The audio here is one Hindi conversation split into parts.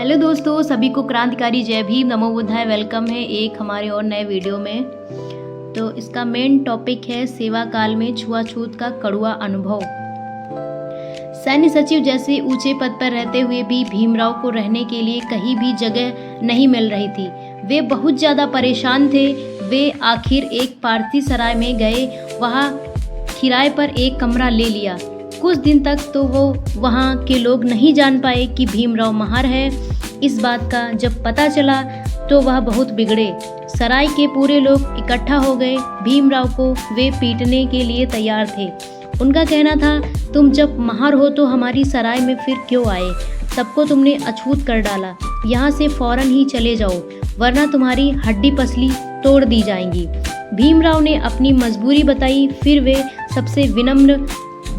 हेलो दोस्तों, सभी को क्रांतिकारी जय भीम, नमो बुद्धाय। वेलकम है एक हमारे और नए वीडियो में। तो इसका मेन टॉपिक है सेवा काल में छुआछूत का कड़वा अनुभव। सैन्य सचिव जैसे ऊंचे पद पर रहते हुए भी भीमराव को रहने के लिए कहीं भी जगह नहीं मिल रही थी। वे बहुत ज़्यादा परेशान थे। वे आखिर एक पारसी सराय में गए, वहाँ किराए पर एक कमरा ले लिया। कुछ दिन तक तो वो वहाँ के लोग नहीं जान पाए कि भीमराव महार है। इस बात का जब पता चला तो वह बहुत बिगड़े। सराय के पूरे लोग इकट्ठा हो गए। भीमराव को वे पीटने के लिए तैयार थे। उनका कहना था, तुम जब महार हो तो हमारी सराय में फिर क्यों आए? सबको तुमने अछूत कर डाला। यहाँ से फौरन ही चले जाओ, वरना तुम्हारी हड्डी पसली तोड़ दी जाएंगी। भीमराव ने अपनी मजबूरी बताई। फिर वे सबसे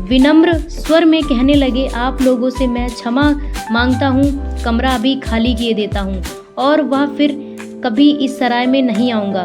विनम्र स्वर में कहने लगे, आप लोगों से मैं क्षमा मांगता हूँ, कमरा अभी खाली किए देता हूँ और वह फिर कभी इस सराय में नहीं आऊँगा।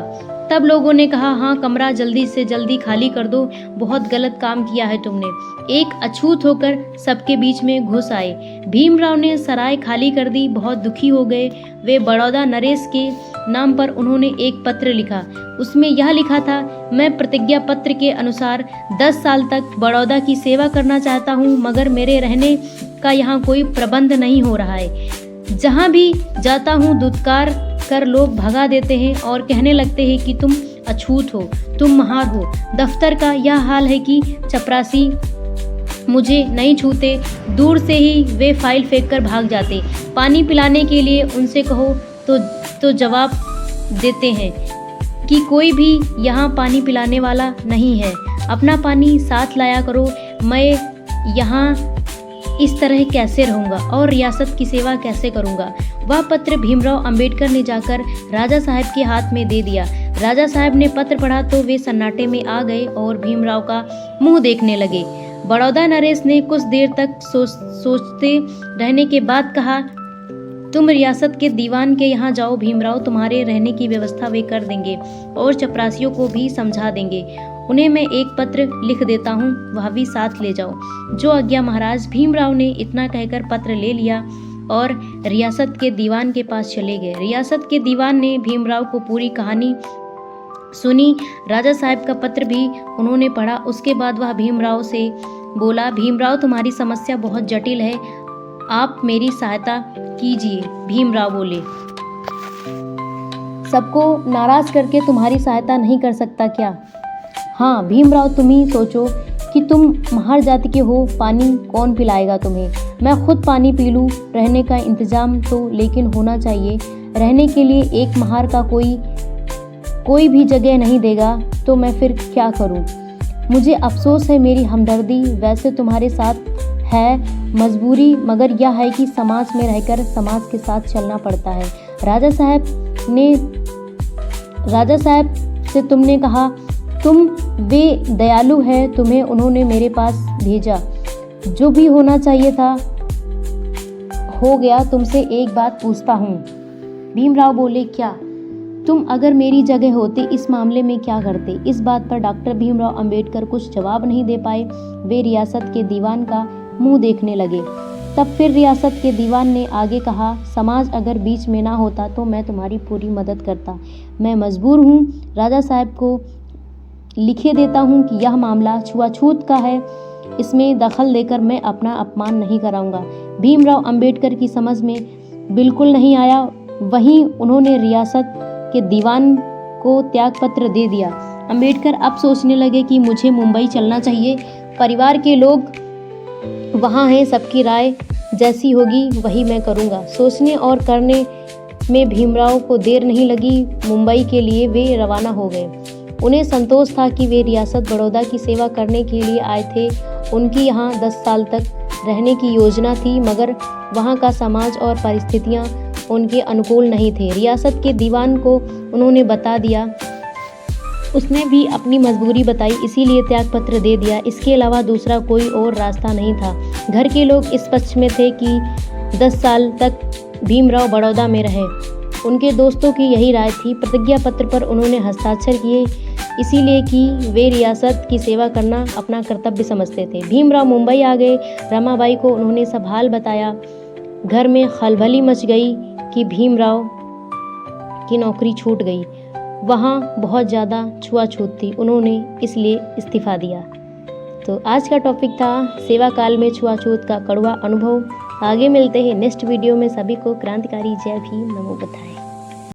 तब लोगों ने कहा, हाँ, कमरा जल्दी से जल्दी खाली कर दो, बहुत गलत काम किया है तुमने। एक अछूत होकर सबके बीच में घुस आए। भीमराव ने सराय खाली कर दी। बहुत दुखी हो गए वे। बड़ौदा नरेश के नाम पर उन्होंने एक पत्र लिखा। उसमें यह लिखा था, मैं प्रतिज्ञा पत्र के अनुसार 10 साल तक बड़ौदा की सेवा करना चाहता हूँ, मगर मेरे रहने का यहाँ कोई प्रबंध नहीं हो रहा है। जहाँ भी जाता हूँ दुत्कार कर लोग भगा देते हैं और कहने लगते हैं कि तुम अछूत हो, तुम महार हो। दफ्तर का यह हाल है कि चपरासी मुझे नहीं छूते, दूर से ही वे फाइल फेंक कर भाग जाते। पानी पिलाने के लिए उनसे कहो तो जवाब देते हैं कि कोई भी यहाँ पानी पिलाने वाला नहीं है, अपना पानी साथ लाया करो। मैं यहाँ इस तरह कैसे रहूँगा और रियासत की सेवा कैसे करूँगा? वह पत्र भीमराव अंबेडकर ने जाकर राजा साहब के हाथ में दे दिया। राजा साहब ने पत्र पढ़ा तो वे सन्नाटे में आ गए और भीमराव का मुंह देखने लगे। बड़ौदा नरेश ने कुछ देर तक सोचते रहने के बाद कहा, तुम रियासत के दीवान के यहाँ जाओ, भीमराव तुम्हारे रहने की व्यवस्था वे कर देंगे और चपरासियों को भी समझा देंगे। उन्हें मैं एक पत्र लिख देता हूँ, वह भी साथ ले जाओ। जो आज्ञा महाराज। भीमराव ने इतना कहकर पत्र ले लिया और रियासत के दीवान के पास चले गए। रियासत के दीवान ने भीमराव को पूरी कहानी सुनी। राजा साहब का पत्र भी उन्होंने पढ़ा। उसके बाद वह भीमराव से बोला, भीमराव तुम्हारी समस्या बहुत जटिल है, आप मेरी सहायता कीजिए। भीमराव बोले, सबको नाराज करके तुम्हारी सहायता नहीं कर सकता क्या? हाँ भीमराव, तुम ही सोचो कि तुम महार जाति के हो, पानी कौन पिलाएगा तुम्हें? मैं खुद पानी पी लूँ। रहने का इंतजाम तो लेकिन होना चाहिए। रहने के लिए एक महार का कोई भी जगह नहीं देगा तो मैं फिर क्या करूं? मुझे अफसोस है, मेरी हमदर्दी वैसे तुम्हारे साथ है, मजबूरी मगर यह है कि समाज में रहकर समाज के साथ चलना पड़ता है। राजा साहब से तुमने कहा, तुम वे दयालु है, तुम्हें उन्होंने मेरे पास भेजा। जो भी होना चाहिए था हो गया। तुमसे एक बात पूछता हूँ। भीमराव बोले, क्या? तुम अगर मेरी जगह होते इस मामले में क्या करते? इस बात पर डॉक्टर भीमराव अंबेडकर कुछ जवाब नहीं दे पाए। वे रियासत के दीवान का मुंह देखने लगे। तब फिर रियासत के दीवान ने आगे कहा, समाज अगर बीच में ना होता तो मैं तुम्हारी पूरी मदद करता। मैं मजबूर हूँ। राजा साहब को लिखे देता हूँ कि यह मामला छुआछूत का है, इसमें दखल देकर मैं अपना अपमान नहीं कराऊंगा। भीमराव अंबेडकर की समझ में बिल्कुल नहीं आया। वहीं उन्होंने रियासत के दीवान को त्यागपत्र दे दिया। अंबेडकर अब सोचने लगे कि मुझे मुंबई चलना चाहिए। परिवार के लोग वहाँ हैं, सबकी राय जैसी होगी वही मैं करूँगा। सोचने और करने में भीमराव को देर नहीं लगी। मुंबई के लिए वे रवाना हो गए। उन्हें संतोष था कि वे रियासत बड़ौदा की सेवा करने के लिए आए थे। उनकी यहाँ 10 साल तक रहने की योजना थी, मगर वहाँ का समाज और परिस्थितियाँ उनके अनुकूल नहीं थे। रियासत के दीवान को उन्होंने बता दिया। उसने भी अपनी मजबूरी बताई, इसीलिए त्यागपत्र दे दिया। इसके अलावा दूसरा कोई और रास्ता नहीं था। घर के लोग इस पक्ष में थे कि 10 साल तक भीमराव बड़ौदा में रहे। उनके दोस्तों की यही राय थी। प्रतिज्ञा पत्र पर उन्होंने हस्ताक्षर किए, इसीलिए कि वे रियासत की सेवा करना अपना कर्तव्य समझते थे। भीमराव मुंबई आ गए। रमाबाई को उन्होंने सब हाल बताया। घर में खलबली मच गई कि भीमराव की नौकरी छूट गई। वहाँ बहुत ज़्यादा छुआछूत थी, उन्होंने इसलिए इस्तीफ़ा दिया। तो आज का टॉपिक था सेवा काल में छुआछूत का कड़वा अनुभव। आगे मिलते हैं नेक्स्ट वीडियो में। सभी को क्रांतिकारी जय भीम, नमो बुद्धाय।